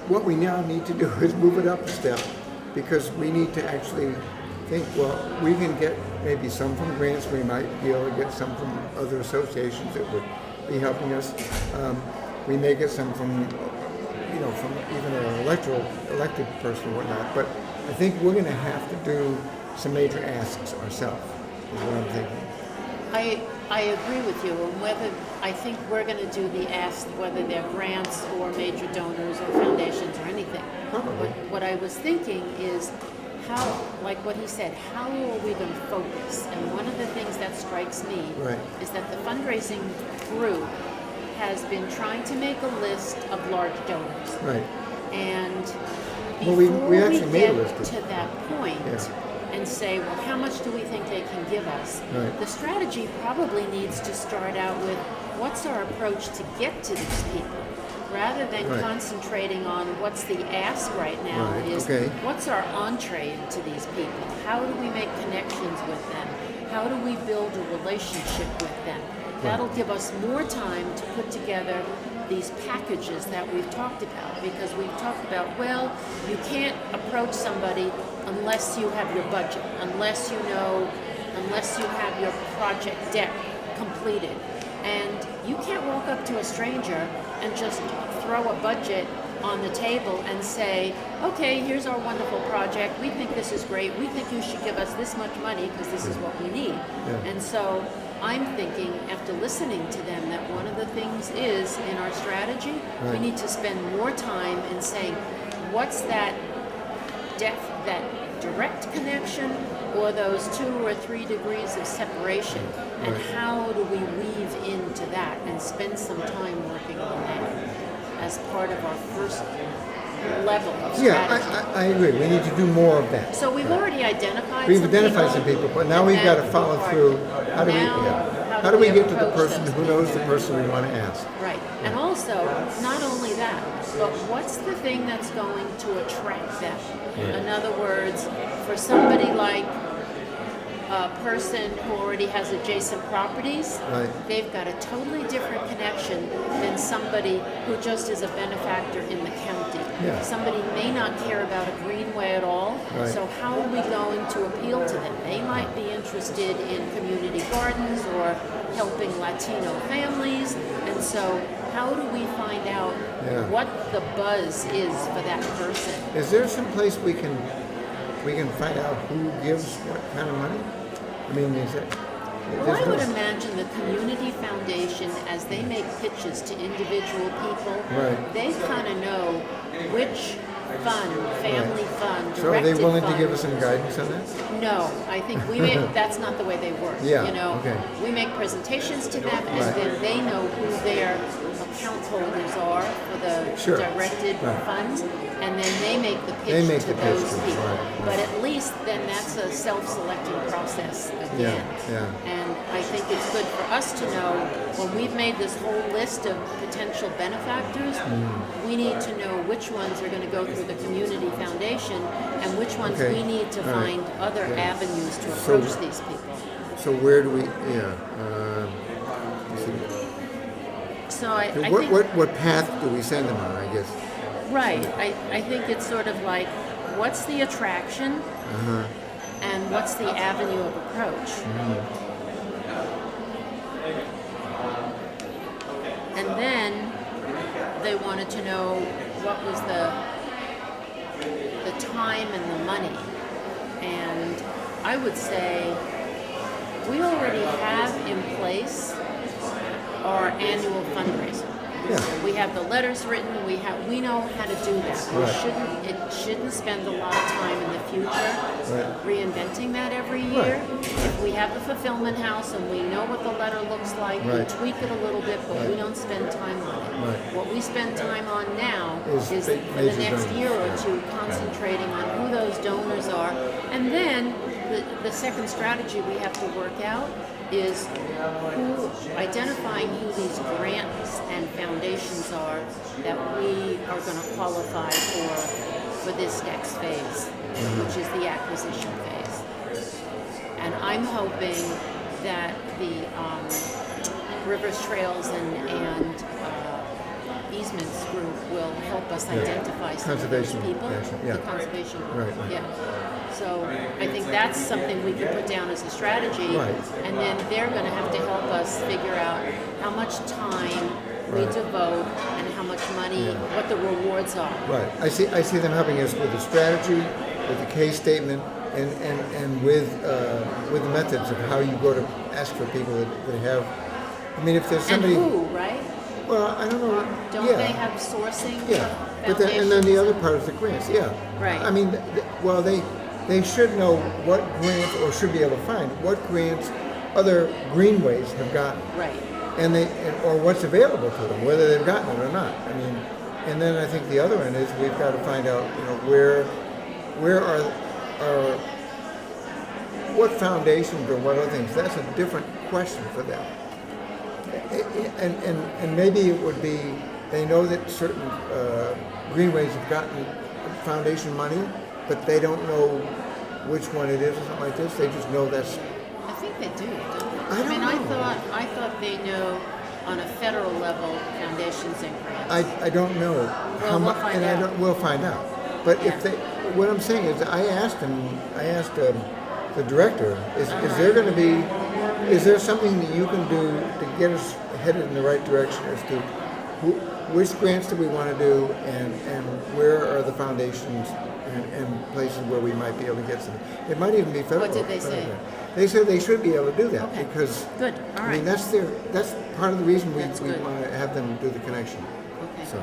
what we now need to do is move it up a step, because we need to actually think, well, we can get maybe some from grants, we might be able to get some from other associations that would be helping us. We may get some from, from even an elected person or whatnot, but I think we're going to have to do some major asks ourselves, is what I'm thinking. I agree with you, and I think we're going to do the ask, whether they're grants or major donors or foundations or anything. Probably. What I was thinking is how, like what he said, how are we going to focus? And one of the things that strikes me is that the fundraising group has been trying to make a list of large donors. Right. And Well, before we actually made a get list to that point and say, well, how much do we think they can give us? Right. The strategy probably needs to start out with what's our approach to get to these people, rather than concentrating on what's the ask right now what's our entree into these people? How do we make connections with them? How do we build a relationship with them? That'll give us more time to put together these packages that we've talked about, because we've talked about, well, you can't approach somebody unless you have your budget, unless you have your project deck completed. And you can't walk up to a stranger and just throw a budget on the table and say, okay, here's our wonderful project. We think this is great. We think you should give us this much money because this is what we need. And so I'm thinking, after listening to them, that one of the things is in our strategy, we need to spend more time in saying, what's that direct connection, or those 2 or 3 degrees of separation, and how do we weave into that and spend some time working on that as part of our first level of strategy. Yeah, I agree. We need to do more of that. So we've already identified some people, but now we've got to follow through. How do we get to the person who knows the person we want to ask? Right. And also, not only that, but what's the thing that's going to attract them? In other words, for somebody like a person who already has adjacent properties, they've got a totally different connection than somebody who just is a benefactor in the county. Somebody may not care about a Greenway at all, so how are we going to appeal to them? They might be interested in community gardens or helping Latino families, and so how do we find out what the buzz is for that person? Is there some place we can find out who gives what kind of money? I mean, Well, I would imagine the community foundation, as they make pitches to individual people, they kind of know which fund, family fund, So are they willing fund. to give us some guidance on that? No, I think that's not the way they work. We make presentations to them, and then they know who their account holders are for the directed funds, and then they make the pitch to those people. But at least then that's a self-selecting process again. And I think it's good for us to know, when we've made this whole list of potential benefactors, we need to know which ones are going to go through the community foundation and which ones we need to find other avenues to approach these people. So where do we, So I think, what path do we send them on, I guess? Right. I think it's sort of like, what's the attraction and what's the avenue of approach? And then they wanted to know what was the time and the money. And I would say we already have in place our annual fundraiser. We have the letters written. We know how to do that. It shouldn't spend a lot of time in the future reinventing that every year. If we have the fulfillment house and we know what the letter looks like, we tweak it a little bit, but we don't spend time on it. What we spend time on now is for the next year or two concentrating on who those donors are, and then the second strategy we have to work out is identifying who these grants and foundations are that we are going to qualify for this next phase, which is the acquisition phase. And I'm hoping that the Rivers Trails and easements group will help us identify some of those people. The conservation group. Right. Yeah. So I think that's something we can put down as a strategy, and then they're going to have to help us figure out how much time we devote and how much money, what the rewards are. Right. I see them helping us with the strategy, with the case statement, and with the methods of how you go to ask for people that have. I mean, if there's somebody. And who, right? Well, I don't know. Don't they have sourcing? Yeah. But and then the other part is the grants. Yeah. Right. I mean, they should know what grants, or should be able to find what grants other Greenways have gotten. Right. Or what's available to them, whether they've gotten it or not. I mean, and then I think the other end is we've got to find out, where are what foundations or what other things. That's a different question for them. And maybe it would be they know that certain Greenways have gotten foundation money, but they don't know which one it is or something like this. They just know that's. I think they do, don't they? I mean, I thought they know on a federal level foundations and grants. I don't know how much, and we'll find out. But if they, what I'm saying is, I asked the director, is there going to be, is there something that you can do to get us headed in the right direction as to which grants do we want to do, and where are the foundations and places where we might be able to get some. It might even be federal. What did they say? They said they should be able to do that because good. All right. I mean that's part of the reason we want to have them do the connection. Okay. So.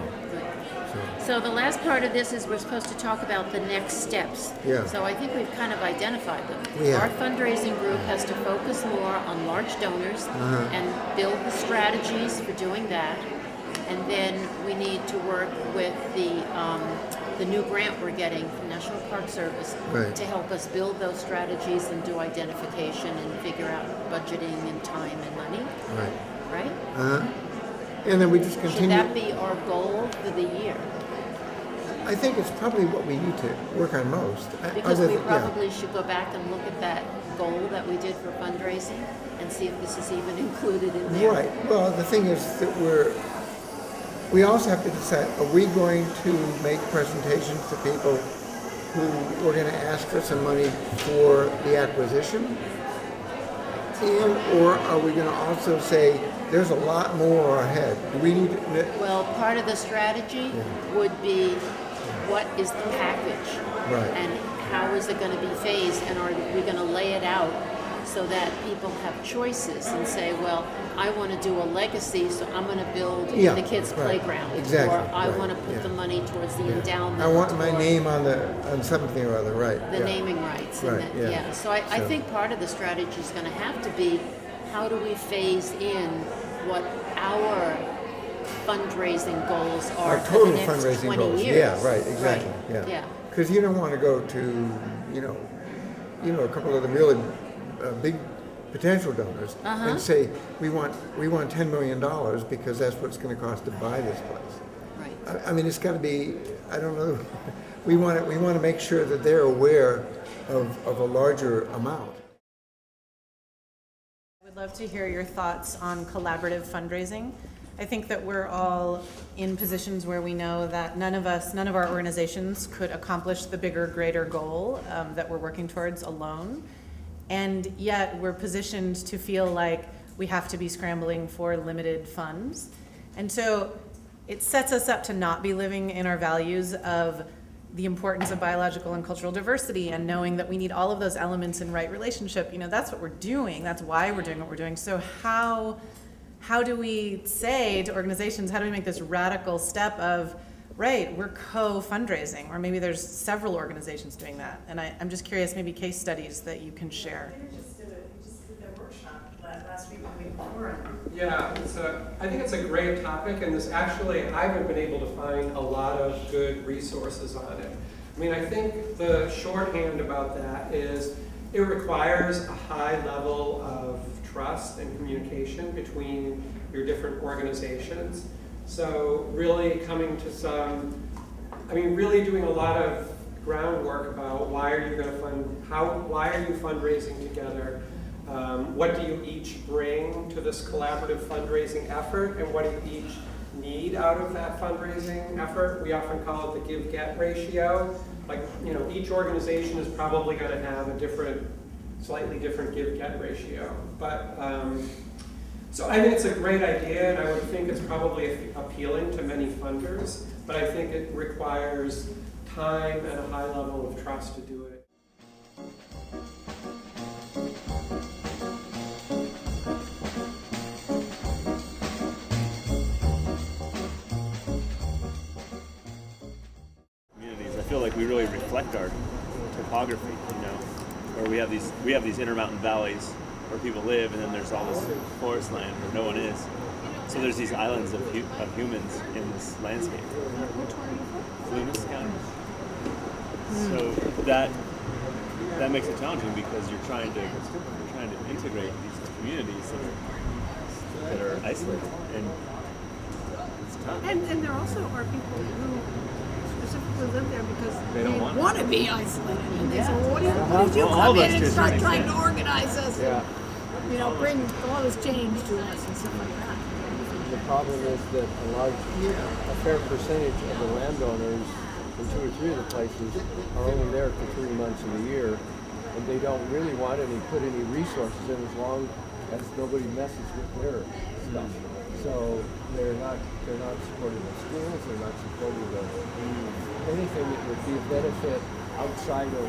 So the last part of this is we're supposed to talk about the next steps. Yeah. So I think we've kind of identified them. Yeah. Our fundraising group has to focus more on large donors and build the strategies for doing that. And then we need to work with the new grant we're getting from National Park Service to help us build those strategies and do identification and figure out budgeting and time and money. Right? And then we just continue. Should that be our goal for the year? I think it's probably what we need to work on most. Because we probably should go back and look at that goal that we did for fundraising and see if this is even included in there. Right. Well, the thing is that we also have to decide, are we going to make presentations to people who we're going to ask for some money for the acquisition? Or are we going to also say, there's a lot more ahead? Do we need to... Well, part of the strategy would be what is the package? And how is it going to be phased? And are we going to lay it out so that people have choices and say, well, I want to do a legacy, so I'm going to build the kids' playground. Exactly. Or I want to put the money towards the endowment. I want my name on something or other, The naming rights. So I think part of the strategy is going to have to be, how do we phase in what our fundraising goals are for the next 20 goals. years? Yeah, right, exactly. Yeah. Because you don't want to go to, a couple of the really big potential donors and say we want $10 million because that's what it's going to cost to buy this place. Right. I mean, it's got to be. I don't know. We want to make sure that they're aware of a larger amount. I would love to hear your thoughts on collaborative fundraising. I think that we're all in positions where we know that none of our organizations could accomplish the bigger, greater goal that we're working towards alone. And yet we're positioned to feel like we have to be scrambling for limited funds. And so it sets us up to not be living in our values of the importance of biological and cultural diversity and knowing that we need all of those elements in right relationship. That's what we're doing. That's why we're doing what we're doing. So how do we say to organizations, how do we make this radical step of, right, we're co-fundraising, or maybe there's several organizations doing that. And I'm just curious, maybe case studies that you can share. You just did a workshop last week when we before. Yeah, I think it's a great topic, and I haven't been able to find a lot of good resources on it. I mean, I think the shorthand about that is it requires a high level of trust and communication between your different organizations. So really coming to really doing a lot of groundwork about why are you going to why are you fundraising together? What do you each bring to this collaborative fundraising effort, and what do you each need out of that fundraising effort. We often call it the give-get ratio. Like, you know, each organization is probably going to have a different, slightly different give-get ratio. But, so I think it's a great idea, and I would think it's probably appealing to many funders, but I think it requires time and a high level of trust to do it. I feel like we really reflect our topography, you know, where we have these intermountain valleys where people live, and then there's all this forest land where no one is. So there's these islands of humans in this landscape. Loomis County. So that makes it challenging because you're trying to integrate these communities that are isolated, and it's tough. And there also are people who specifically live there because They don't want want to be isolated. And they say, well, what did you come in and start trying to organize us and, you know, bring all this change to us and stuff like that? The problem is that a fair percentage of the landowners in 2 or 3 of the places are only there for 3 months of the year, and they don't really want put any resources in as long as nobody messes with their stuff. So they're not supporting the schools, they're not supporting anything that would be a benefit outside of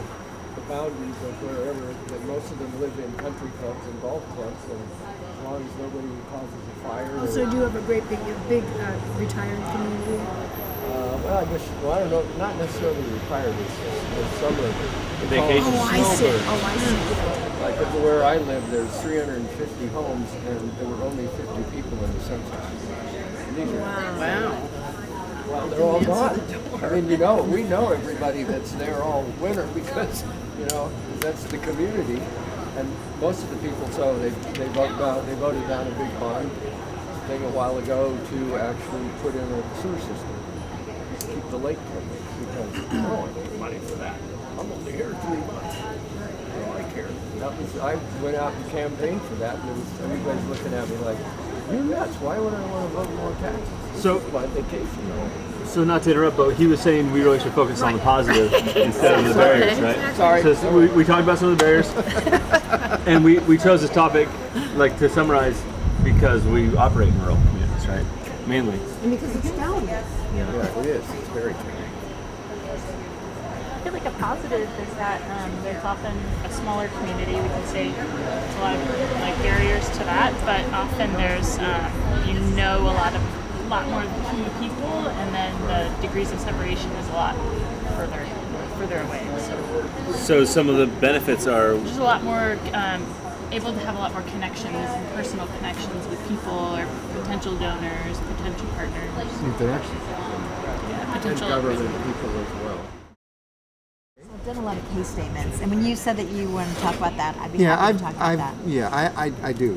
the boundaries of wherever, that most of them live in country clubs and golf clubs, and as long as nobody causes a fire. Also, do you have a great big retired community? I don't know, not necessarily retired, it's summer. Vacation. Oh, I see. Like where I live, there's 350 homes, and there were only 50 people in the census. Wow. Well, they're all gone. I mean, you know, we know everybody that's there all winter because, you know, that's the community. And most of the people, so they voted down a big bond thing a while ago to actually put in a sewer system to keep the lake clean, because I don't want to get money for that. I'm only here 3 months. That's all I care. I went out and campaigned for that, and everybody's looking at me like, you're nuts. Why would I want to vote more taxes? So, it's my vacation home. So not to interrupt, but he was saying we really should focus on the positive instead of the barriers, right? Sorry. So we talked about some of the barriers, and we chose this topic, like, to summarize, because we operate in rural communities, right? Mainly. And because it's down there. Yeah, it is. It's very true. I feel like a positive is that there's often a smaller community. We can say a lot of like barriers to that, but often there's a lot more key people, and then the degrees of separation is a lot further away. So some of the benefits are There's a lot more able to have a lot more connections and personal connections with people or potential donors, potential partners. Potential government people as well. I've done a lot of case statements, and when you said that you wanted to talk about that, I'd be happy to talk about that. Yeah, I do,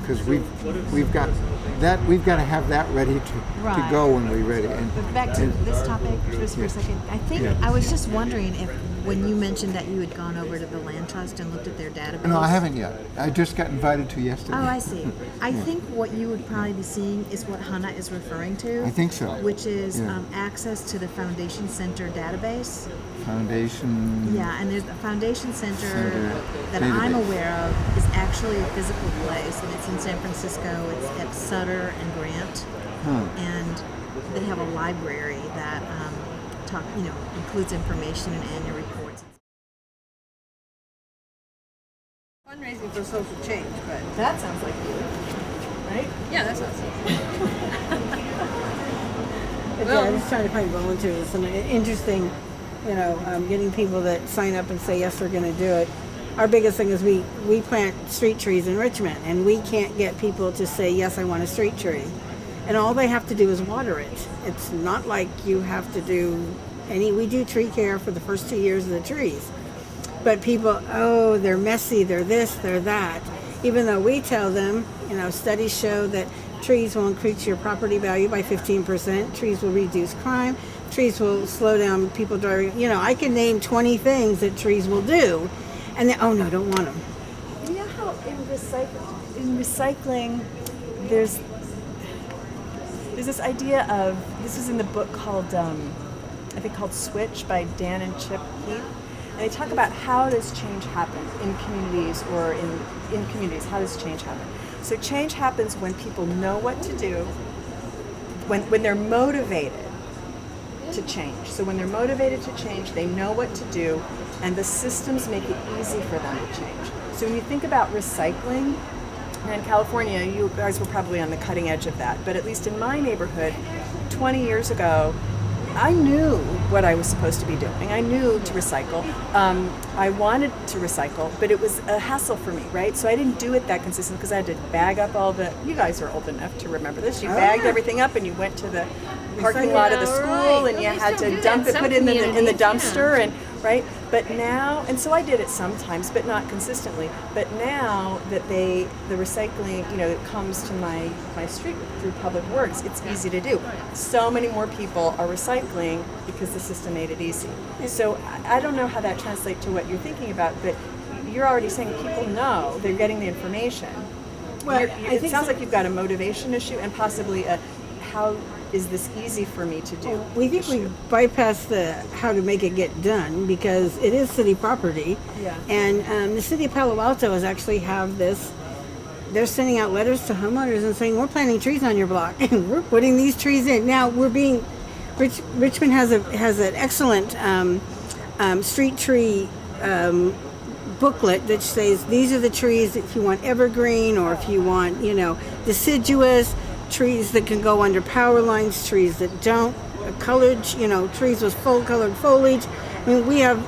because we've got to have that ready to go when we're ready. But back to this topic just for a second. I think I was just wondering if when you mentioned that you had gone over to the Land Trust and looked at their database. No, I haven't yet. I just got invited to yesterday. Oh, I see. I think what you would probably be seeing is what Hannah is referring to. I think so. Which is access to the Foundation Center database. Foundation. Yeah, and there's the Foundation Center that I'm aware of is actually a physical place, and it's in San Francisco. It's at Sutter and Grant, and they have a library that includes information and annual reports. Fundraising for social change, but That sounds like you, right? yeah, that sounds well, I'm just trying to find volunteers. Some interesting, getting people that sign up and say yes, we're going to do it. Our biggest thing is we plant street trees in Richmond, and we can't get people to say yes, I want a street tree. And all they have to do is water it. It's not like you have to do we do tree care for the first 2 years of the trees. But people, they're messy, they're this, they're that. Even though we tell them, studies show that trees will increase your property value by 15%, trees will reduce crime, trees will slow down people driving. I can name 20 things that trees will do. And then, no, don't want them. You know how in recycling, there's there's this idea of, this is in the book called, I think called Switch by Dan and Chip Heath. And they talk about how does change happen in communities or in communities, how does change happen? So change happens when people know what to do, when they're motivated to change. So when they're motivated to change, they know what to do, and the systems make it easy for them to change. So when you think about recycling, and in California, you guys were probably on the cutting edge of that, but at least in my neighborhood, 20 years ago, I knew what I was supposed to be doing. I knew to recycle. I wanted to recycle, but it was a hassle for me, right? So I didn't do it that consistently because I had to bag up all the, you guys are old enough to remember this, you bagged everything up and you went to the parking lot of the school and you had to dump it, put it in the dumpster, and right? But now, and so I did it sometimes, but not consistently. But now that the recycling, it comes to my street through Public Works, it's easy to do. So many more people are recycling because the system made it easy. So I don't know how that translates to what you're thinking about, but you're already saying people know, they're getting the information. Well, it sounds like you've got a motivation issue and possibly a how is this easy for me to do? We think we bypassed the how to make it get done because it is city property. Yeah. And the city of Palo Alto has actually have this. They're sending out letters to homeowners and saying, we're planting trees on your block and we're putting these trees in. Now Richmond has an excellent street tree booklet that says these are the trees if you want evergreen or if you want, deciduous, trees that can go under power lines, trees that don't, colored, trees with full colored foliage. I mean, we have,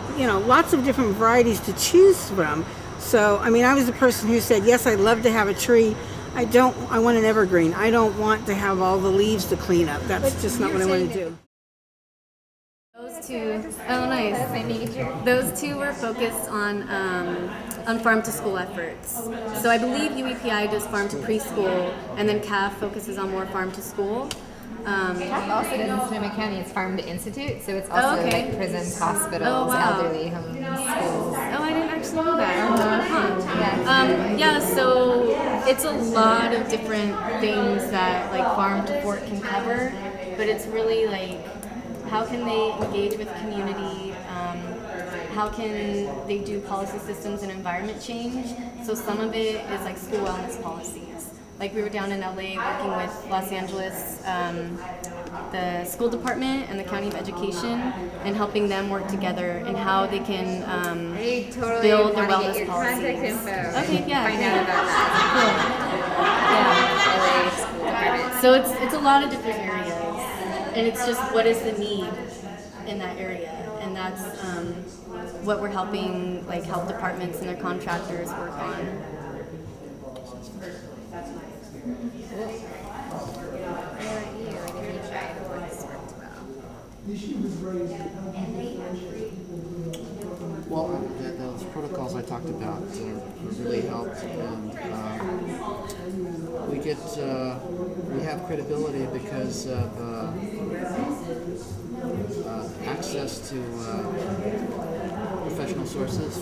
lots of different varieties to choose from. So, I was the person who said, yes, I'd love to have a tree. I want an evergreen. I don't want to have all the leaves to clean up. That's just not what I want to do. Those two, oh nice. Those two were focused on farm to school efforts. So I believe UEPI does farm to preschool, and then CAF focuses on more farm to school. CAF also does in Sonoma County. It's farm to institute, so it's also like prisons, hospitals, elderly homes, schools. Oh, I didn't actually know that. Yeah, so it's a lot of different things that like farm to fork can cover, but it's really like, how can they engage with community? How can they do policy systems and environment change? So some of it is like school wellness policies. Like we were down in LA working with Los Angeles, the school department and the County of Education, and helping them work together and how they can build their wellness policies. Okay, yeah. Find out about that. Cool. Yeah. LA school department. So it's a lot of different areas, and it's just what is the need in that area, and that's what we're helping like health departments and their contractors work on. Well, those protocols I talked about really helped, and we have credibility because of access to professional sources.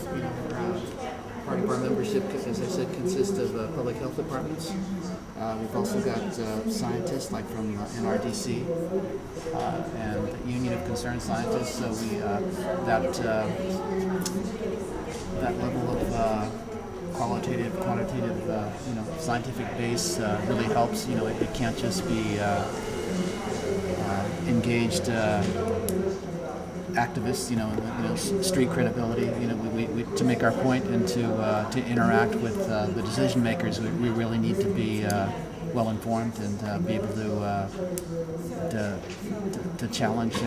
Part of our membership, as I said, consists of public health departments. We've also got scientists like from NRDC and the Union of Concerned Scientists. So we that level of qualitative, quantitative, scientific base really helps. It can't just be engaged activists, street credibility. We to make our point and to interact with the decision makers, we really need to be well informed and be able to challenge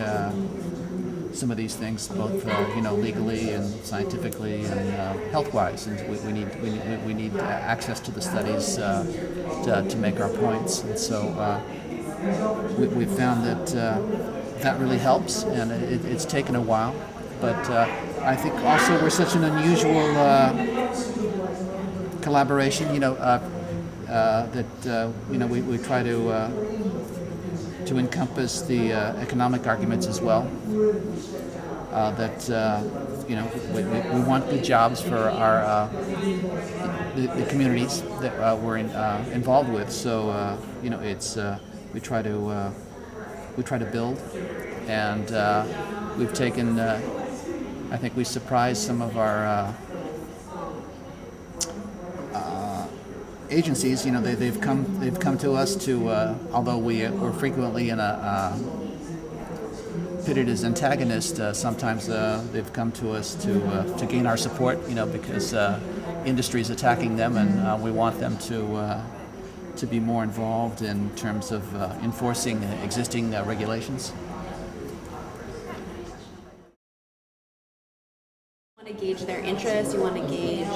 some of these things, both legally and scientifically and health-wise. And we need access to the studies to make our points. And so we've found that really helps, and it's taken a while. But I think also we're such an unusual collaboration, that we try to encompass the economic arguments as well. We want good jobs for our the communities that we're involved with. So we try to build, and we've taken. I think we surprised some of our agencies. You know, they've come to us to, although we're frequently in a pitted as antagonists, sometimes they've come to us to gain our support. You know, because industry is attacking them, and we want them to be more involved in terms of enforcing existing regulations. You want to gauge their interest, you want to gauge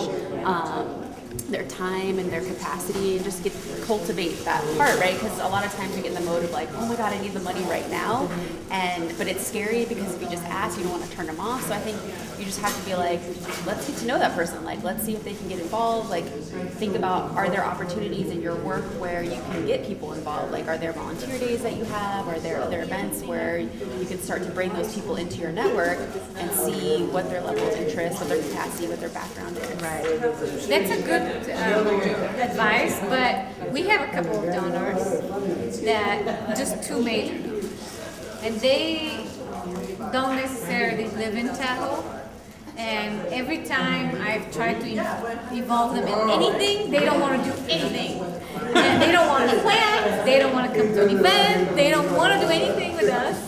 their time and their capacity, and just cultivate that part, right? Because a lot of times we get in the mode of like, oh my god, I need the money right now, but it's scary because if you just ask, you don't want to turn them off. So I think you just have to be like, let's get to know that person. Like, let's see if they can get involved. Like, think about, are there opportunities in your work where you can get people involved? Like, are there volunteer days that you have? Are there other events where you can start to bring those people into your network and see what their level of interest, what their capacity, what their background is? Right. That's a good advice, but we have a couple of donors that just two major donors, and they don't necessarily live in Tahoe. And every time I've tried to involve them in anything, they don't want to do anything. And they don't want to plan, they don't want to come to an event, they don't want to do anything with us.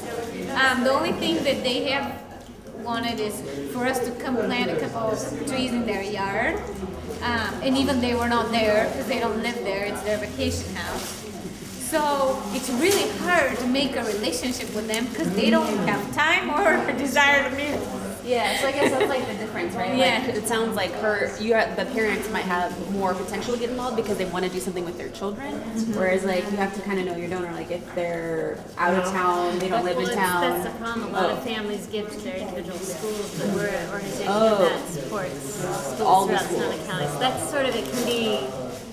The only thing that they have wanted is for us to come plant a couple of trees in their yard. And even they were not there because they don't live there, it's their vacation house. So it's really hard to make a relationship with them because they don't have time or desire to meet. Yeah, so I guess that's like the difference, right? Yeah. Like, it sounds like the parents might have more potential to get involved because they want to do something with their children, whereas like you have to kind of know your donor. Like if they're out of town, they don't live in town. That's the problem. A lot of families give to their individual schools, but we're an organization that supports schools throughout Sonoma County. So that's sort of, it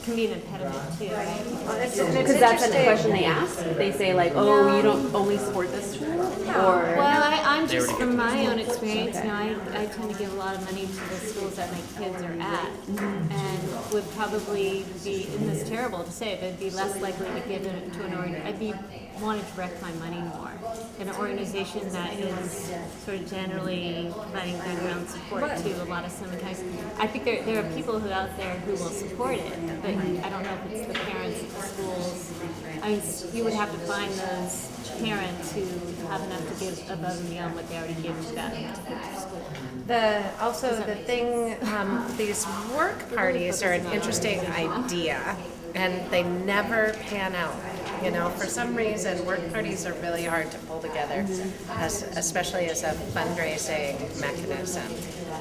can be an impediment too, right? Because that's the question they ask. They say like, oh, No. you don't only support this school? Or Well, I'm just from my own experience, you know, I tend to give a lot of money to the schools that my kids are at, and would probably be, and it's terrible to say, but be less likely to give it to an organization. I'd be wanting to direct my money more in an organization that is sort of generally providing background support to a lot of seminars. I think there are people who out there who will support it, but I don't know if it's the parents of the schools. I mean, you would have to find those parents who have enough to give above and beyond what they already give to that particular school. Also, the thing, these work parties are an interesting idea, and they never pan out. You know, for some reason, work parties are really hard to pull together, especially as a fundraising mechanism.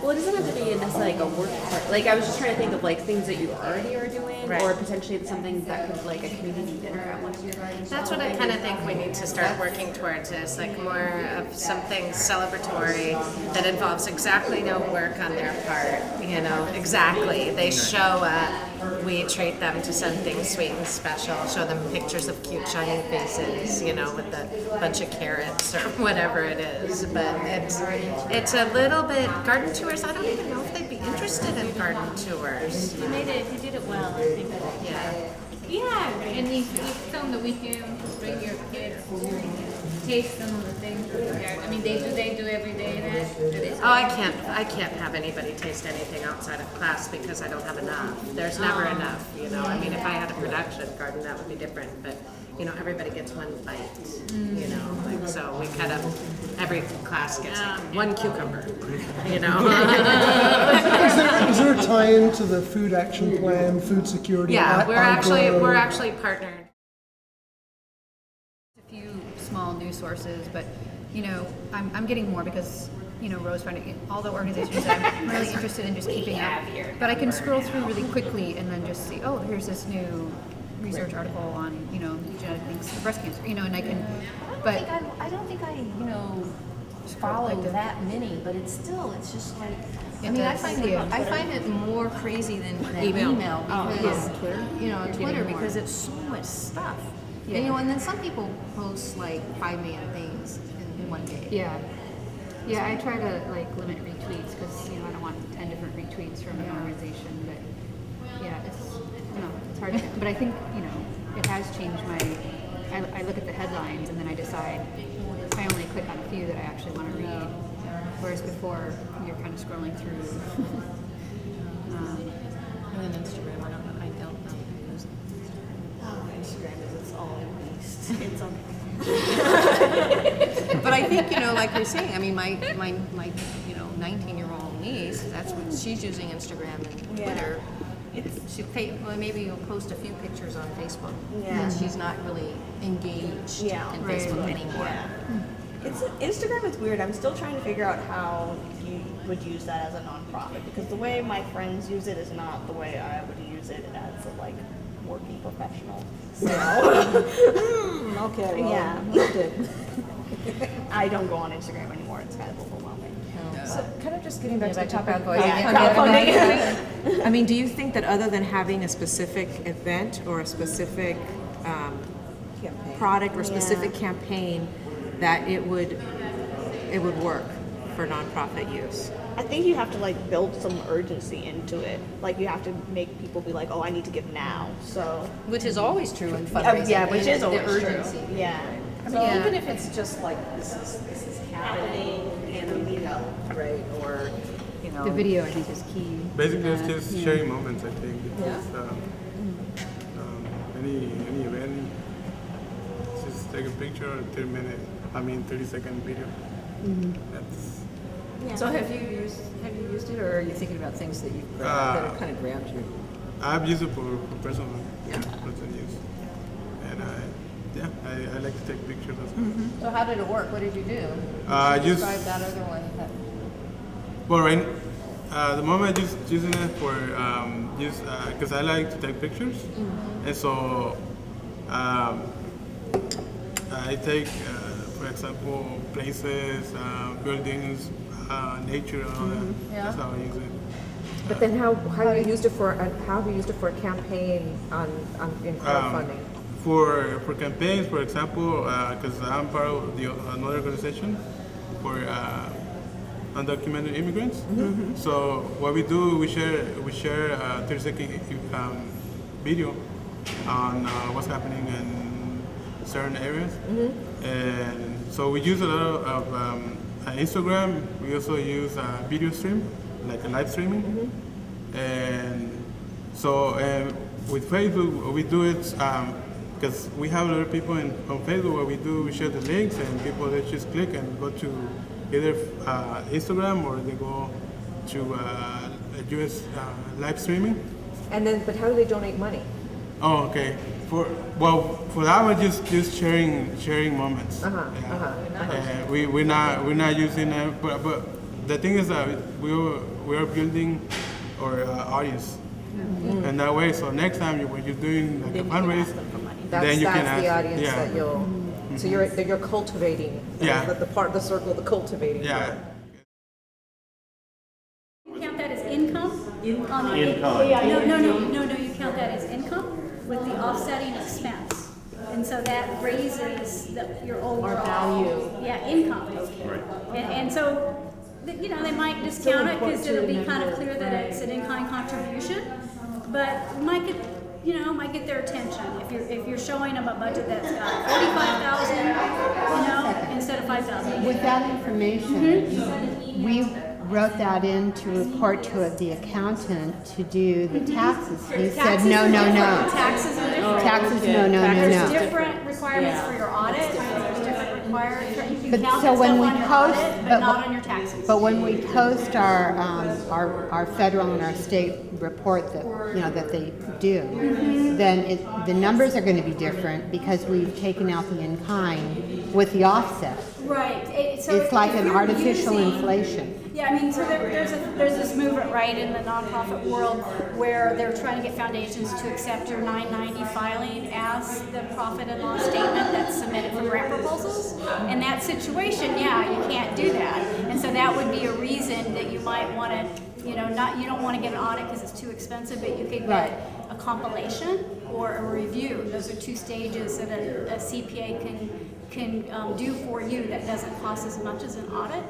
Well, it doesn't have to be necessarily like a work party. Like I was just trying to think of like things that you already are doing, Right. or potentially something that could like a community dinner at one of your gardens. That's what I kind of think we need to start working towards, is like more of something celebratory that involves exactly no work on their part, you know, exactly. They show up, we treat them to something sweet and special, show them pictures of cute shining faces, you know, with a bunch of carrots or whatever it is. But it's a little bit, garden tours, I don't even know if they'd be interested in garden tours. You did it well, I think. Yeah, and you film the weekend, bring your kids, taste some of the things. I mean, they do every day that. Oh, I can't have anybody taste anything outside of class because I don't have enough. There's never enough, you know. I mean, if I had a production garden, that would be different, but you know, everybody gets one bite, you know, like, so we cut up, every class gets like one cucumber, you know. Is there a tie-in to the food action plan, food security? Yeah, we're actually partnered. A few small news sources, but you know, I'm getting more because you know, Rose finding all the organizations that I'm really interested in just keeping up. But I can scroll through really quickly and then just see, oh, here's this new research article on, you know, genetic things for breast cancer, you know, and I can, but I don't think I, you know, follow that many, but it's just like, I mean, I find it more crazy than email because, you know, Twitter, because it's so much stuff. Yeah. And, you know, and then some people post like 5 million things in one day. Yeah. Yeah, I try to like limit retweets because, you know, I don't want 10 different retweets from an organization, but yeah, it's hard to, but I think, you know, it has changed my I look at the headlines and then I decide, I only click on a few that I actually want to read. Whereas before, you're kind of scrolling through. And then Instagram, I don't know because Instagram is its own beast. It's okay. But I think, like you're saying, I mean, my 19-year-old niece, that's what she's using Instagram and Twitter. Maybe you'll post a few pictures on Facebook. Yeah. And she's not really engaged in Facebook anymore. Yeah. Instagram is weird. I'm still trying to figure out how you would use that as a nonprofit, because the way my friends use it is not the way I would use it as a working professional. So Okay. Well, yeah. I don't go on Instagram anymore. It's kind of overwhelming. So kind of just getting back to the topic of crowdfunding. I mean, do you think that other than having a specific event or a specific product or specific campaign, that it would work for nonprofit use? I think you have to build some urgency into it. You have to make people be like, oh, I need to give now. So, which is always true in fundraising. Yeah, which is always the urgency. True. Yeah. I mean, even if it's just this is happening in right, or The video, I think, is key. Basically, it's just sharing moments. I think it's any event. Just take a picture or 30-second video. That's. Yeah. So have you used it, or are you thinking about things that that have kind of grabbed you? I've used it for personal use, and I like to take pictures as well. So how did it work? What did you do? Describe that other one. Well, right. The moment I just using it for because I like to take pictures, and so I take, for example, places, buildings, nature, and all that. That's how I use it. But then how have you used it for a campaign in crowdfunding? For campaigns, for example, because I'm part of another organization for undocumented immigrants. So what we do, we share a 30-second video on what's happening in certain areas, and so we use a lot of Instagram. We also use video stream, like a live streaming, and so with Facebook we do it because we have a lot of people on Facebook. What we do, we share the links, and people they just click and go to either Instagram or they go to US live streaming. And then, but how do they donate money? Oh, okay. For that one, just sharing moments. We're not using it, but the thing is that we are building our audience, and that way. So next time when you're doing a fundraise, then you can ask the audience that you'll. So you're cultivating. The circle, the cultivating. Yeah. You count that as income? Income. No, you count that as income with the offsetting expense. And so that raises your overall value. Yeah, income. Right. And so, they might discount it because it'll be kind of clear that it's an in-kind contribution, but might get their attention if you're showing them a budget that's got $45,000, instead of $5,000. With that information, we wrote that in to report to the accountant to do the taxes. He said no. Taxes are different. Taxes, no. There's different requirements for your audit. There's different requirements. You can count that stuff on your audit, but not on your taxes. But when we post our federal and our state report that that they do, then the numbers are going to be different because we've taken out the in-kind with the offset. Right. It's like an artificial inflation. Yeah, I mean, so there's this movement, right, in the nonprofit world where they're trying to get foundations to accept your 990 filing as the profit and loss statement that's submitted for grant proposals. In that situation, you can't do that. And so that would be a reason that you might want to, you don't want to get an audit because it's too expensive, but you could get a compilation or a review. Those are two stages that a CPA can do for you that doesn't cost as much as an audit.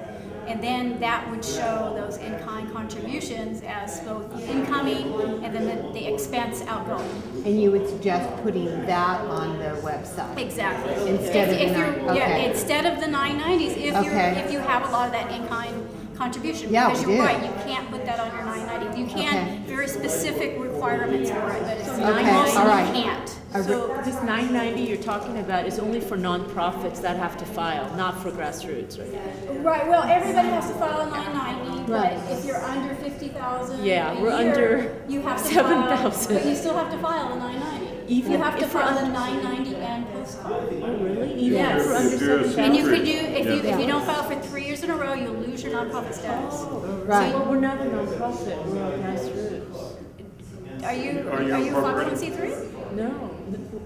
And then that would show those in-kind contributions as both incoming and then the expense outgoing. And you would suggest putting that on the website? Exactly. Instead of the instead of the 990s, if you have a lot of that in-kind contribution. Yeah, because we you're do. right, you can't put that on your 990. You can, very specific requirements for it, but it's Okay, 990 all right. you can't. So this 990 you're talking about is only for nonprofits that have to file, not for grassroots, right? Right, well, everybody has to file a 990, Right. but if you're under 50,000 Yeah, a we're year, under you have to 7,000. But you still have to file a 990. Even you have to if we're file a under- 990 and postcard. Oh, really? Even Yes. if we're under 7,000? And you could do, if you don't file for 3 years in a row, you'll lose your nonprofit status. Right. Well, we're not a nonprofit, we're a grassroots. Are you incorporated? 501c3? No.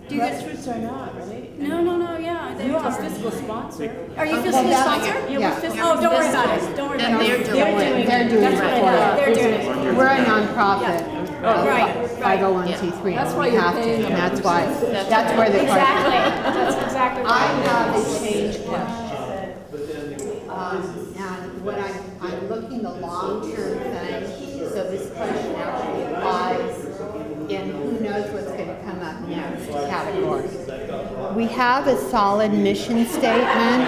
Do you get- Grassroots are not, right? No, yeah. they You're are. a fiscal sponsor. Are you Well, fiscal that's- sponsor? Yeah, we're fiscal. Oh, don't worry about it. Don't worry about it. They're doing That's it what I for know. us. They're doing it. We're a nonprofit. Right. 501c3. That's and why we you're have to, paying them. and that's why, that's where the Exactly. That's exactly right. I have a change question. And when I'm looking the long-term thing, so this question actually applies in who knows what's going to come up next category. We have a solid mission statement,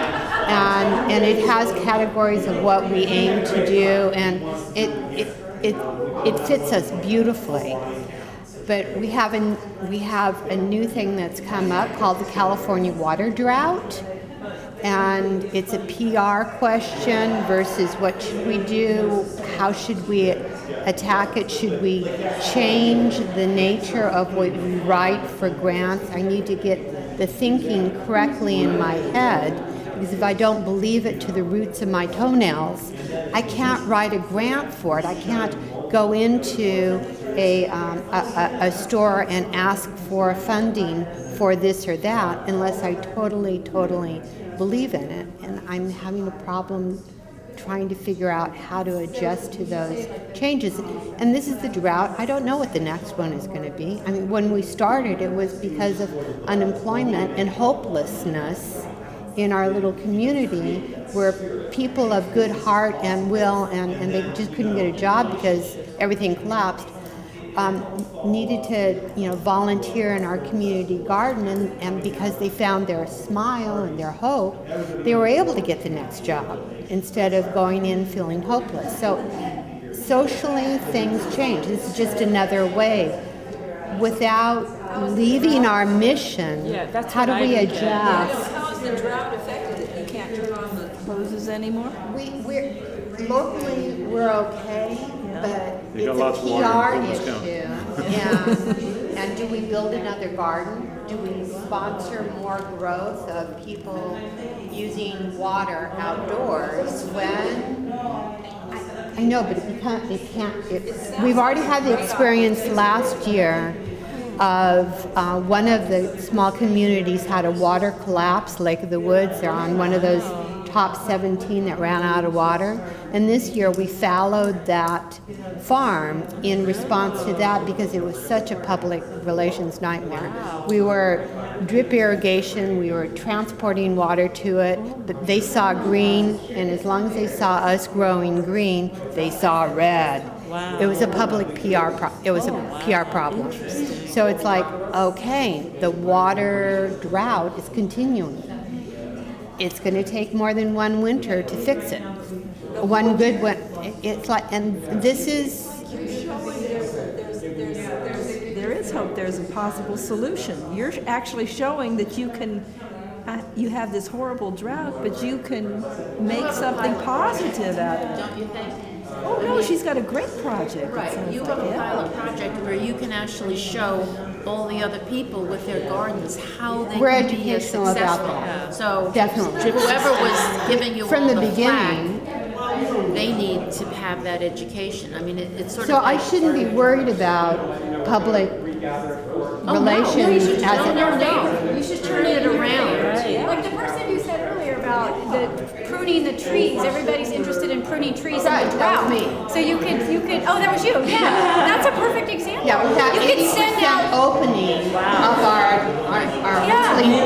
and it has categories of what we aim to do, and it fits us beautifully. But we have a new thing that's come up called the California water drought. And it's a PR question versus what should we do? How should we attack it? Should we change the nature of what we write for grants? I need to get the thinking correctly in my head, because if I don't believe it to the roots of my toenails, I can't write a grant for it. I can't go into a store and ask for funding for this or that unless I totally believe in it. And I'm having a problem trying to figure out how to adjust to those changes. And this is the drought. I don't know what the next one is going to be. I mean, when we started, it was because of unemployment and hopelessness in our little community, where people of good heart and will and they just couldn't get a job because everything collapsed, needed to volunteer in our community garden, and because they found their smile and their hope, they were able to get the next job instead of going in feeling hopeless. So socially things change. This is just another way. Without leaving our mission, how do we adjust? How is the drought affected it? You can't turn on the hoses anymore? We're locally we're okay, but They got it's lots a of water PR in Pullman's issue. And do we build another garden? Do we sponsor more growth of people using water outdoors when? I know, but we've already had the experience last year of one of the small communities had a water collapse, Lake of the Woods. They're on one of those top 17 that ran out of water. And this year we fallowed that farm in response to that because it was such a public relations nightmare. We were drip irrigation, we were transporting water to it, but they saw green, and as long as they saw us growing green, they saw red. Wow. It was a public PR PR problem. So it's like, okay, the water drought is continuing. It's going to take more than one winter to fix it. One good one. It's like, and this is. There is hope. There's a possible solution. You're actually showing that you can. You have this horrible drought, but you can make something positive out of it. Don't you think? Oh no, she's got a great project. Right. You have a pilot project where you can actually show all the other people with their gardens how they We're can be as educational about successful. that. So Definitely. whoever was giving you From all the the beginning. flack, they need to have that education. I mean, it's sort So of like, I shouldn't be worried about public relations no, you should, as no. You should turn it around. Like the person who said earlier about about the pruning the trees. Everybody's interested in pruning trees in the drought. So you could, oh, that was you, yeah. That's a perfect example. Yeah, we have You could send 80% out, opening of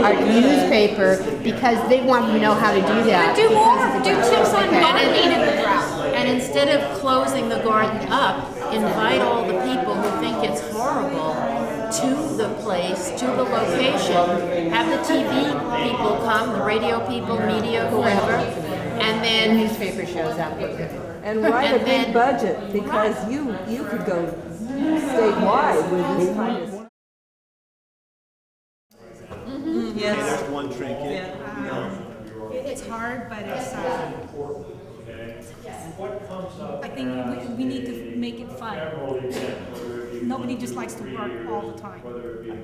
our newspaper because they want to know how to do that. do more, do tips on gardening in the drought. And instead of closing the garden up, invite all the people who think it's horrible to the place, to the location. Have the TV people come, the radio people, media, whoever, and then the newspaper shows up. And write a big budget, because you could go statewide with this kind of. Yes. Hey, there's one trinket. It's hard, but it's, I think we need to make it fun. Nobody just likes to work all the time.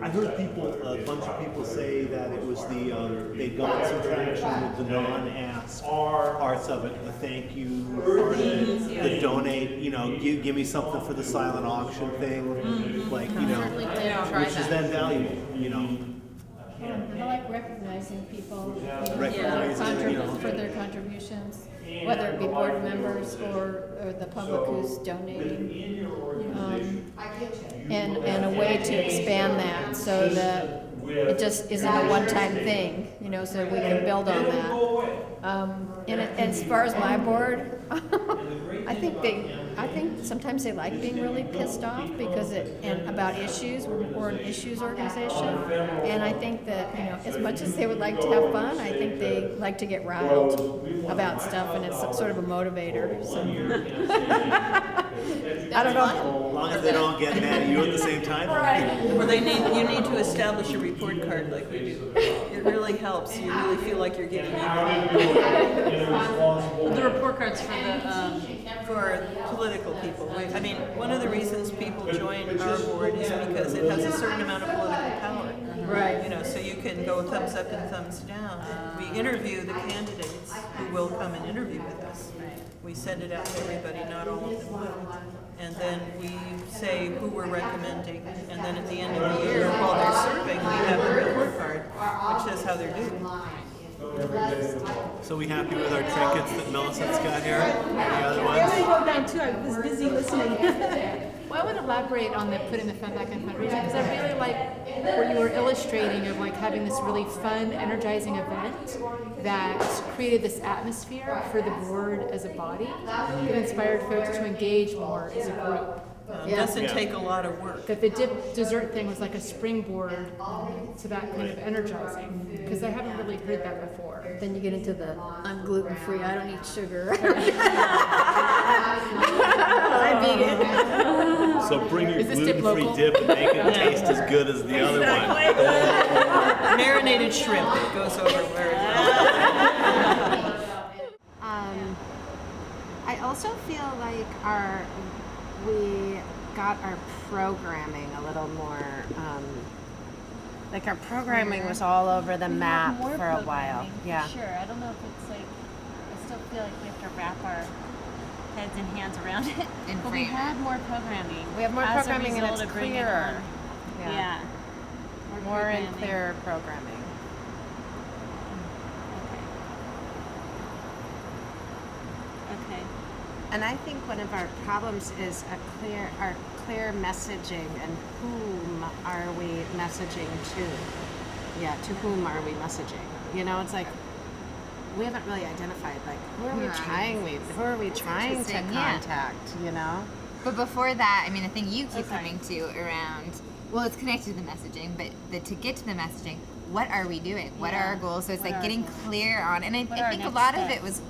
I heard a bunch of people say that it was they got some traction with the non-ask parts of it, the thank you part of it, the donate, give me something for the silent auction thing, which is then valuable, I like recognizing people Recognizing, for their contributions, whether it be board members or the public who's donating. And a way to expand that so that it just isn't a one-time thing, so we can build on that. And as far as my board, I think sometimes they like being really pissed off because about issues. We're an issues organization, and I think that as much as they would like to have fun, I think they like to get riled about stuff, and it's sort of a motivator. So. I don't know. As long as they don't get mad at you at the same time. Or you need to establish a report card like we do. It really helps. You really feel like you're getting The report cards for political people. I mean, one of the reasons people join our board is because it has a certain amount of political power. Right. So you can go thumbs up and thumbs down. We interview the candidates who will come and interview with us. We send it out to everybody, not all of them will. And then we say who we're recommending. And then at the end of the year, while they're serving, we have the report card, which says how they're doing. So we happy with our trinkets that Millicent's got here? Any other ones? I wrote down too. I was busy listening. Well, I would elaborate on putting the fun back in fundraising, because I really like where you were illustrating of having this really fun, energizing event that created this atmosphere for the board as a body that inspired folks to engage more as a group. It doesn't take a lot of work. That the dessert thing was like a springboard to that kind of energizing, because I haven't really heard that before. Then you get into the I'm gluten-free, I don't eat sugar. I'm vegan. So bring your gluten-free dip and make it taste as good as the other one. Marinated shrimp, it goes over very well. I also feel like we got our programming a little more, our programming was all over the map for a while. Yeah. Sure, I don't know if it's I still feel like we have to wrap our heads and hands around it. But we had more programming. We have more as a programming and result it's of bringing clearer. on- Yeah. More and clearer programming. Okay. And I think one of our problems is our clear messaging and whom are we messaging to? Yeah, to whom are we messaging? It's like we haven't really identified who are we trying to contact, But before that, I mean, I think you keep coming to around, well, it's connected to the messaging, but to get to the messaging, what are we doing? What are our goals? So it's getting clear on, and I think a lot of it was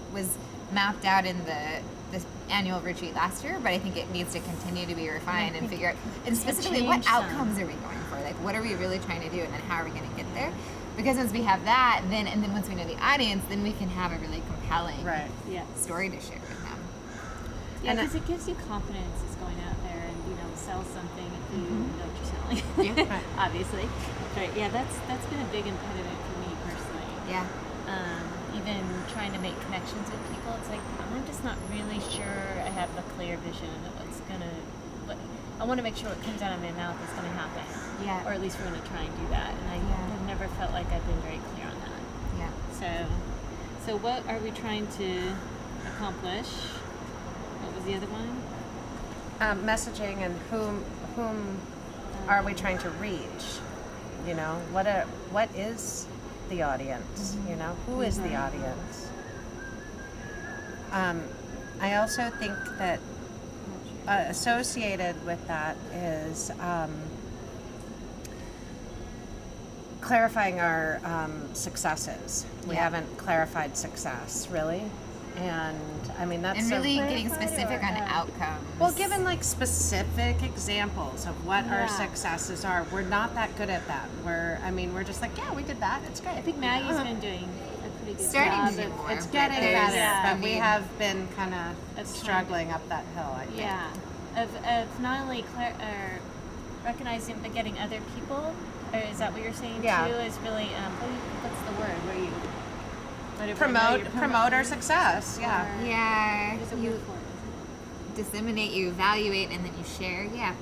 mapped out in this annual retreat last year, but I think it needs to continue to be refined and figure out, and specifically what outcomes are we going for? What are we really trying to do, and then how are we going to get there? Because once we have that, then once we know the audience, then we can have a really compelling story to share with them. Yeah, because it gives you confidence as going out there and sell something if you know what you're selling. Obviously, but yeah, that's been a big impediment for me personally. Yeah. Even trying to make connections with people, it's I'm just not really sure I have the clear vision of what's I want to make sure what comes out of my mouth is going to happen. Yeah. Or at least we're going to try and do that. And I have never felt like I've been very clear on that. Yeah. So So what are we trying to accomplish? What was the other one? Messaging and whom are we trying to reach? You know, what is the audience? You know, who is the audience? I also think that associated with that is clarifying our successes. We haven't clarified success, really. And I mean, that's and really getting specific on outcomes. Well, given like specific examples of what our successes are, we're not that good at that. We're just like, yeah, we did that. It's great. I think Maggie's been doing a pretty good Starting job. to do more, It's getting better, but we mean, have been kind of struggling up that hill, I think. Yeah, of not only recognizing but getting other people. Or is that what you're saying too? Is really what's the word where you promote our success? Yeah. Yeah. You disseminate, you evaluate, and then you share. Yeah.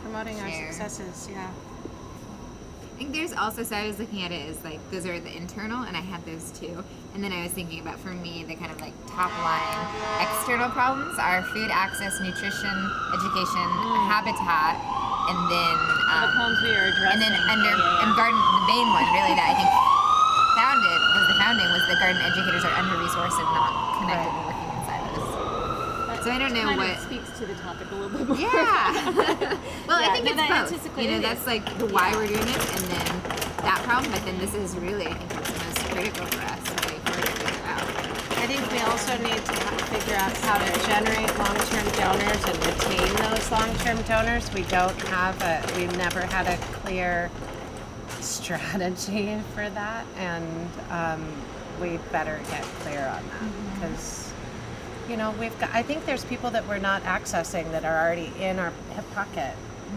Promoting share. our successes. Yeah. I think there's also, so I was looking at it as like, those are the internal, and I had those too. And then I was thinking about, for me, the kind of like top line external problems are food access, nutrition, education, habitat, and then the problems we are addressing. And then and garden, the main one really that I think was the garden educators are under-resourced and not connected and working in silos. So I don't know kind what of speaks to the topic a little bit more. Yeah. Well, I think that's it's both. That's like the why we're doing this, and then that problem. But then this is really, I think, what's the most critical for us to figure out. I think we also need to figure out how to generate long-term donors and retain those long-term donors. We've never had a clear strategy for that, and we better get clear on that because. You know, I think there's people that we're not accessing that are already in our hip pocket,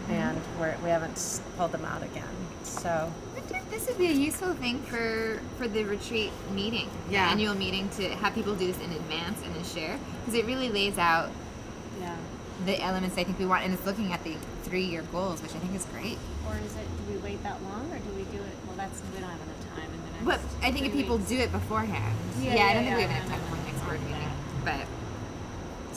and we haven't pulled them out again. So I wonder if this would be a useful thing for the retreat meeting, the annual meeting, to have people do this in advance and then share, because it really lays out the elements I think we want, and it's looking at the 3-year goals, which I think is great. Or is it? Do we wait that long, or do we do it? Well, we don't have enough time in the next. But I think if people do it beforehand, I don't think we have enough time before the next board meeting. But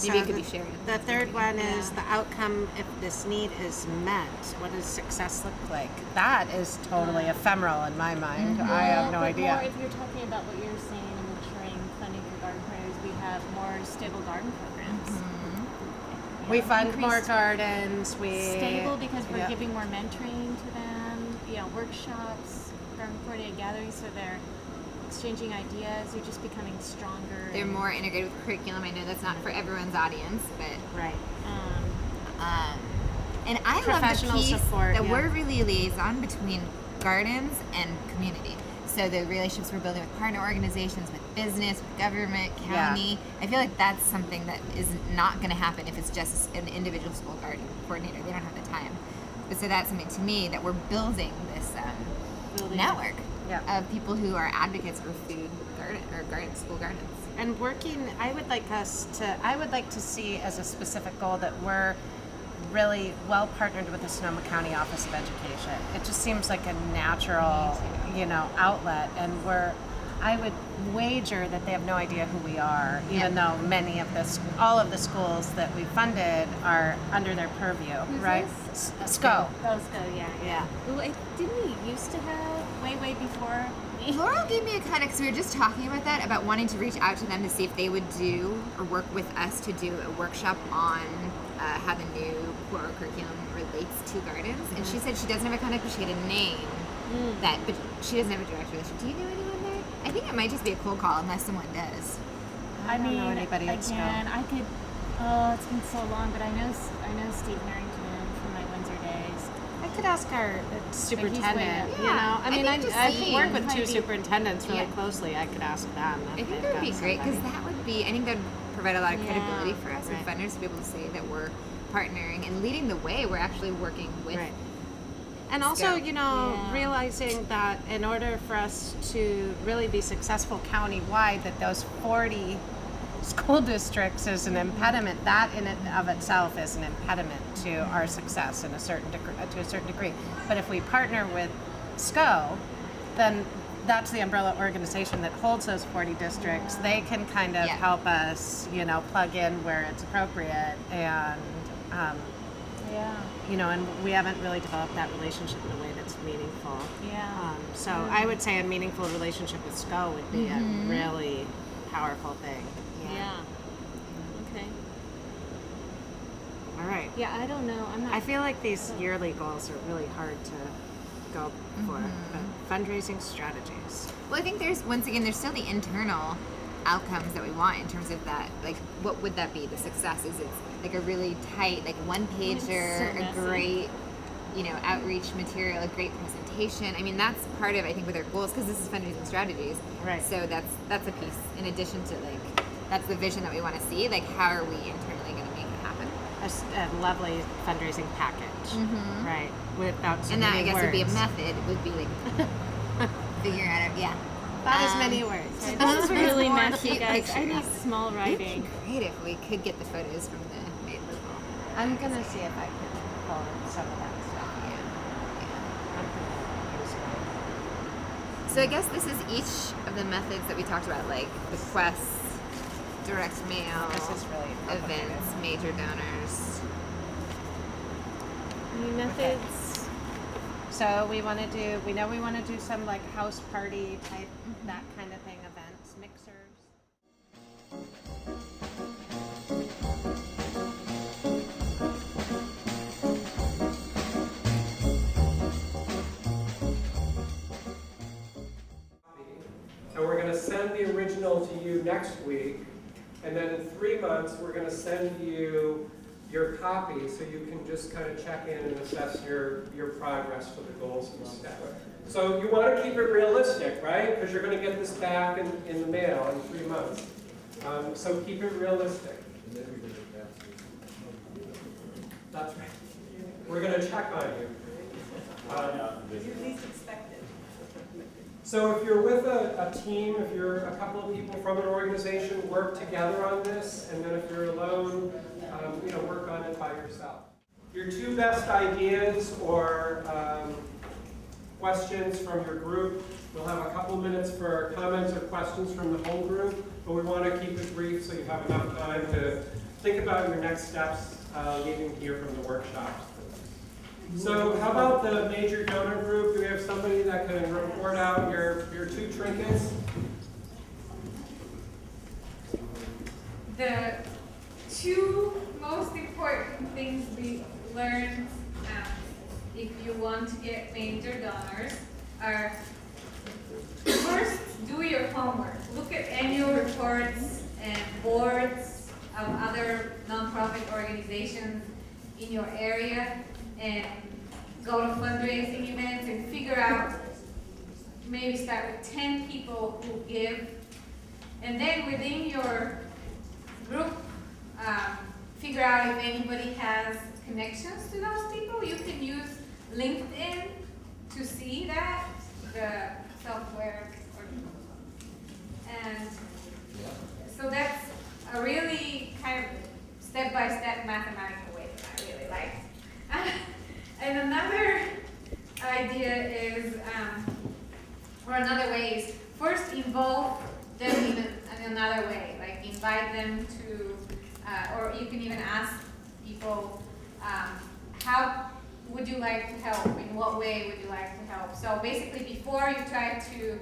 maybe it could be shared. The third one is the outcome if this need is met. What does success look like? That is totally ephemeral in my mind. I have no idea. More if you're talking about what you're saying and ensuring funding for garden partners, we have more stable garden programs. We fund more gardens. Stable because we're giving more mentoring to them. Workshops, garden coordinated gatherings, so they're exchanging ideas. You're just becoming stronger. They're more integrated with curriculum. I know that's not for everyone's audience, but and I love the piece support, that we're really a liaison between gardens and community. So the relationships we're building with partner organizations, with business, with government, county. I feel like that's something that is not going to happen if it's just an individual school garden coordinator. They don't have the time. But so that's something to me that we're building this network of people who are advocates for food garden, school gardens. And working, I would like to see as a specific goal that we're really well partnered with the Sonoma County Office of Education. It just seems like a natural, outlet, and I would wager that they have no idea who we are, even though all of the schools that we funded are under their purview, right? SCO. SCO, yeah. Well, didn't we used to have way before me? Laurel gave me a kind of, because we were just talking about that, about wanting to reach out to them to see if they would do or work with us to do a workshop on how the new core curriculum relates to gardens. And she said she doesn't have a contact, but she had a name but she doesn't have a direct relationship. Do you know anyone there? I think it might just be a cold call unless someone does. I don't know anybody at SCO. I could. Oh, it's been so long, but I know Steve Harrington from my Windsor days. I could ask our superintendent. I've worked with 2 superintendents really closely. I could ask them. I think that would be great, because that would be, I think that would provide a lot of credibility for us and funders to be able to say that we're partnering and leading the way. We're actually working with. And also, realizing that in order for us to really be successful countywide, that those 40 school districts is an impediment. That in and of itself is an impediment to our success to a certain degree. But if we partner with SCO, then that's the umbrella organization that holds those 40 districts. They can kind of help us, plug in where it's appropriate, and and we haven't really developed that relationship in a way that's meaningful. So I would say a meaningful relationship with SCO would be a really powerful thing. Okay. All right. Yeah, I don't know. I feel like these yearly goals are really hard to go for, but fundraising strategies. Well, I think there's still the internal outcomes that we want in terms of that. Like, what would that be? The success is it's like a really tight, like one pager, a great, outreach material, a great presentation. I mean, that's part of, I think, with our goals, because this is fundraising strategies. Right. So that's a piece in addition to that's the vision that we want to see. Like, how are we internally going to make it happen? A lovely fundraising package, right? Without so and that, many I guess, words. would be a method. Would be like figuring out, Not as many words. This is really messy, cute guys. I pictures. need small writing. It'd be great if we could get the photos from the made local. I'm gonna see if I can pull in some of that stuff. So I guess this is each of the methods that we talked about, like bequests, direct mail, This is really complicated. events, major donors. New methods. So we want to do some like house party type, that kind of thing, events, mixers. And we're going to send the original to you next week, and then in 3 months we're going to send you your copy so you can just kind of check in and assess your progress for the goals and stuff. So you want to keep it realistic, right? Because you're going to get this back in the mail in 3 months. So keep it realistic. That's right. We're going to check on you. You least expect it. So if you're with a team, if you're a couple of people from an organization, work together on this, and then if you're alone, work on it by yourself. Your 2 best ideas or questions from your group, we'll have a couple minutes for comments or questions from the whole group, but we want to keep it brief so you have enough time to think about your next steps leaving here from the workshops. So how about the major donor group? Do we have somebody that can report out your 2 trinkets? The 2 most important things we learned if you want to get major donors are, first, do your homework. Look at annual reports and boards of other nonprofit organizations in your area, and go to fundraising events and figure out, maybe start with 10 people who give, and then within your group, figure out if anybody has connections to those people. You can use LinkedIn to see that, the software, and so that's a really kind of step-by-step mathematical way that I really like. And another idea is, or another way is, first involve them in another way, like invite them to, or you can even ask people, how would you like to help? In what way would you like to help? So basically, before you try to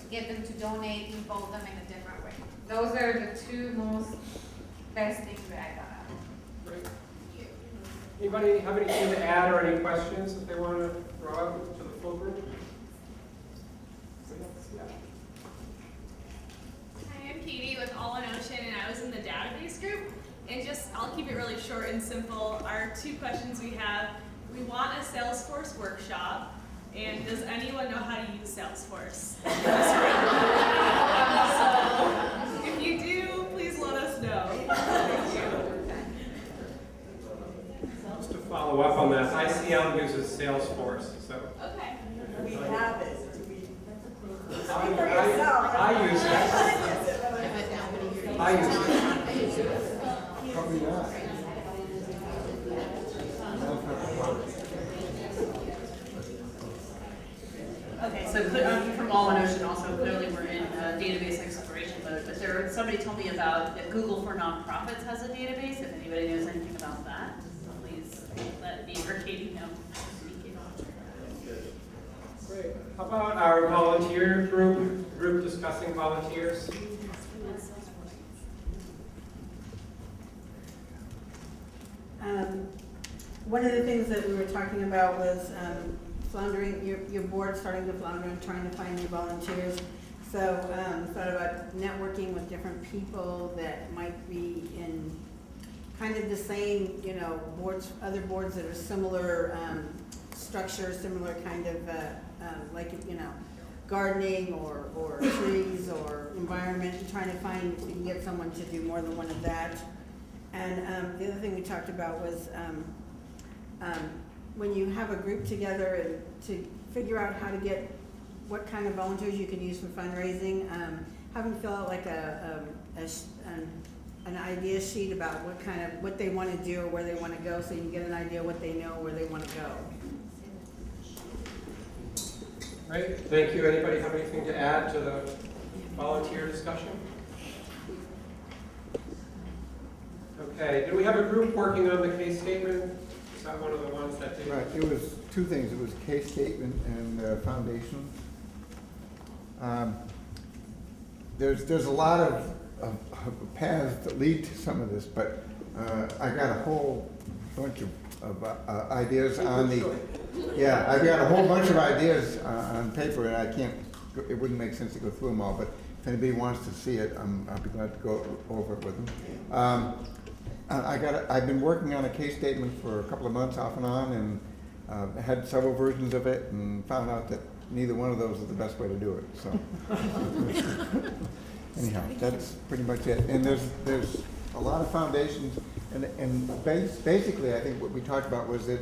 get them to donate, involve them in a different way. Those are the 2 most best things that I thought of. Great. Anybody have anything to add or any questions that they want to throw out to the full group? Hi, I'm Katie with All in Ocean, and I was in the database group. And I'll keep it really short and simple. Our 2 questions we have: we want a Salesforce workshop, and does anyone know how to use Salesforce? So, if you do, please let us know. Thank you. Just to follow up on that, ICL uses Salesforce, so. Okay. We have it. I use it. I use it. Probably not. Okay, so from All One Ocean also, clearly we're in database exploration mode, but somebody told me about that Google for Nonprofits has a database. If anybody knows anything about that, please let me or Katie know. Great. How about our volunteer group discussing volunteers? One of the things that we were talking about was floundering, your board starting to flounder and trying to find new volunteers. So thought about networking with different people that might be in kind of the same, boards, other boards that are similar structure, similar kind of like, gardening or trees or environment, and trying to find if we can get someone to do more than one of that. And the other thing we talked about was when you have a group together and to figure out how to get what kind of volunteers you can use for fundraising, have them fill out like an idea sheet about what they want to do or where they want to go, so you can get an idea what they know, where they want to go. Great, thank you. Anybody have anything to add to the volunteer discussion? Okay, do we have a group working on the case statement? Is that one of the ones that did? Right, it was two things. It was case statement and foundation. There's a lot of paths that lead to some of this, but I got a whole bunch of ideas on the, I've got a whole bunch of ideas on paper, and it wouldn't make sense to go through them all, but if anybody wants to see it, I'll be glad to go over it with them. I've been working on a case statement for a couple of months off and on, and had several versions of it, and found out that neither one of those is the best way to do it. So anyhow, that's pretty much it. And there's a lot of foundations, and basically I think what we talked about was that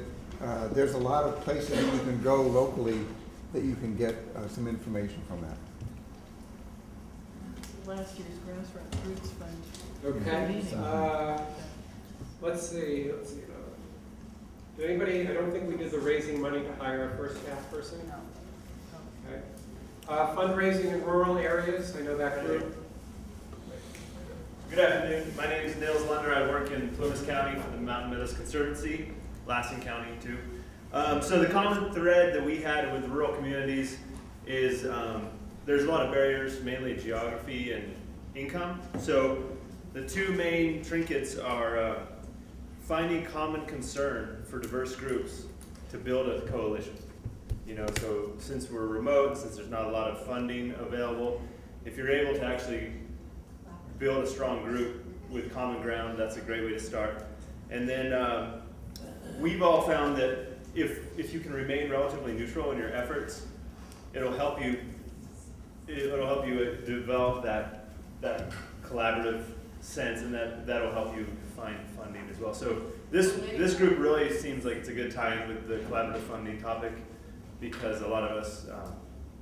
there's a lot of places that you can go locally that you can get some information from that. Last year's Grassroots Fund. Okay. Let's see. Did anybody? I don't think we did the raising money to hire a first staff person. No. Okay. Fundraising in rural areas. I know that group. Good afternoon. My name is Nils Lunder. I work in Plymouth County for the Mountain Meadows Conservancy, Lansing County too. So the common thread that we had with rural communities is there's a lot of barriers, mainly geography and income. So the two main trinkets are finding common concern for diverse groups to build a coalition. So since we're remote, since there's not a lot of funding available, if you're able to actually build a strong group with common ground, that's a great way to start. And then we've all found that if you can remain relatively neutral in your efforts, it'll help you develop that collaborative sense, and that'll help you find funding as well. So this group really seems like it's a good tie-in with the collaborative funding topic, because a lot of us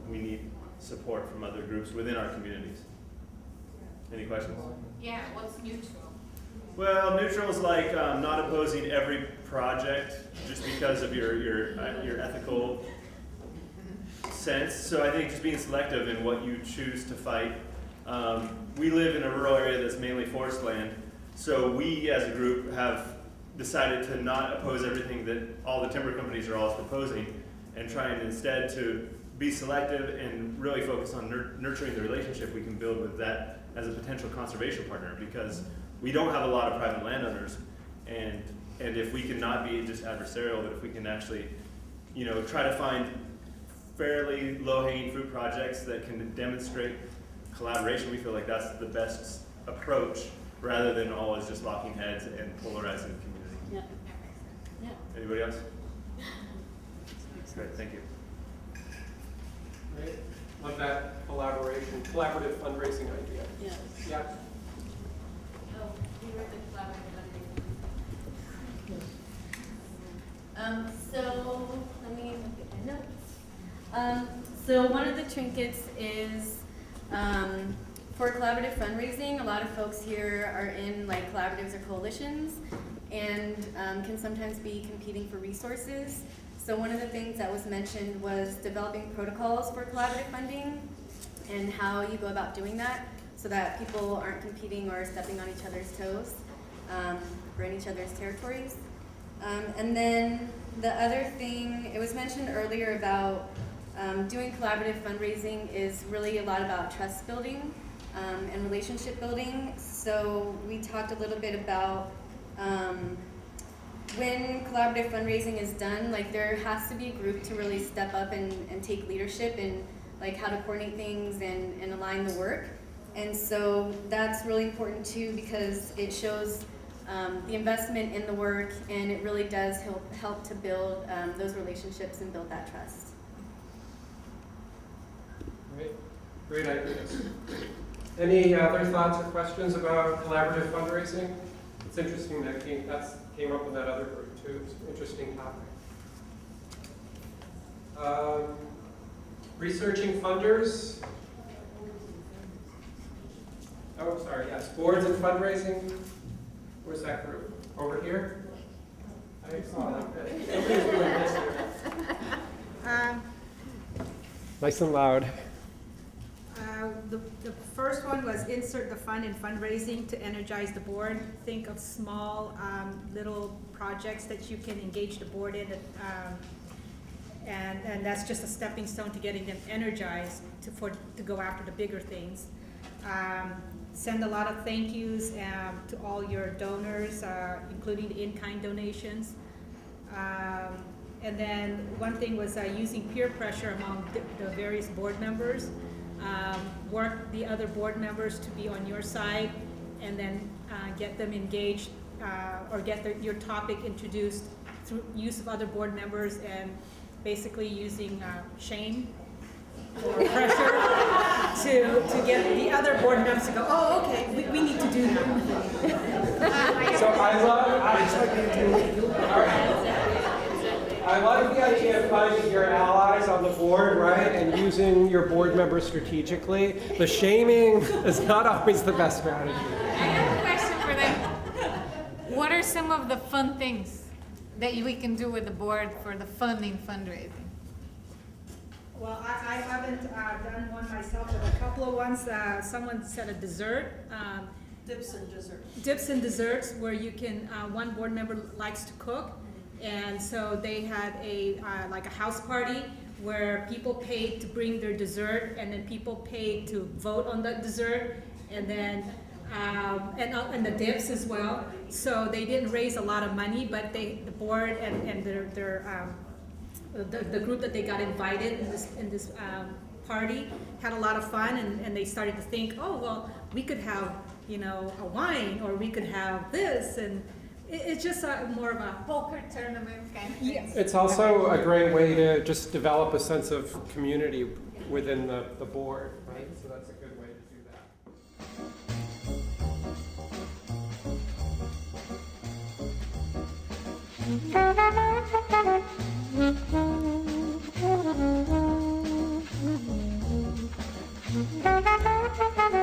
we need support from other groups within our communities. Any questions? Yeah, what's neutral? Well, neutral is like not opposing every project just because of your ethical sense. So I think just being selective in what you choose to fight. We live in a rural area that's mainly forest land, so we as a group have decided to not oppose everything that all the timber companies are always proposing, and trying instead to be selective and really focus on nurturing the relationship we can build with that as a potential conservation partner, because we don't have a lot of private landowners, and if we can not be just adversarial, but if we can actually, try to find fairly low-hanging fruit projects that can demonstrate collaboration, we feel like that's the best approach, rather than always just locking heads and polarizing the community. Yeah. Anybody else? Great, thank you. Great. Love that collaborative fundraising idea. Yes. Yeah. Oh, we were the collaborative fundraising. So let me look at my notes. So one of the trinkets is for collaborative fundraising. A lot of folks here are in like collaboratives or coalitions, and can sometimes be competing for resources. So one of the things that was mentioned was developing protocols for collaborative funding and how you go about doing that so that people aren't competing or stepping on each other's toes or in each other's territories. And then the other thing, it was mentioned earlier about doing collaborative fundraising is really a lot about trust building and relationship building. So we talked a little bit about when collaborative fundraising is done, like there has to be a group to really step up and take leadership and like how to coordinate things and align the work. And so that's really important too because it shows the investment in the work and it really does help to build those relationships and build that trust. Great ideas. Any other thoughts or questions about collaborative fundraising? It's interesting that came up in that other group too. It's an interesting topic. Researching funders. Oh, sorry, yes. Boards and fundraising. Where's that group? Over here? I saw like that. Nobody's doing this here. Nice and loud. The first one was insert the fund in fundraising to energize the board. Think of small little projects that you can engage the board in, and that's just a stepping stone to getting them energized to go after the bigger things. Send a lot of thank yous to all your donors, including the in-kind donations. And then one thing was using peer pressure among the various board members. Work the other board members to be on your side and then get them engaged or get your topic introduced through use of other board members and basically using shame or pressure to get the other board members to go, oh, okay, we need to do that. So I love the idea of finding your allies on the board, right, and using your board members strategically. The shaming is not always the best strategy. I have a question for them. What are some of the fun things that we can do with the board for the funding fundraising? Well, I haven't done one myself, but a couple of ones. Someone said a dessert. Dips and desserts. Dips and desserts where you can, one board member likes to cook. And so they had like a house party where people paid to bring their dessert, and then people paid to vote on the dessert, and then and the dips as well. So they didn't raise a lot of money, but the board and the group that they got invited in this party had a lot of fun, and they started to think, oh well, we could have a wine, or we could have this, and it's just more of a poker tournament kind of thing. Yes. It's also a great way to just develop a sense of community within the board, right? So that's a good way to do that.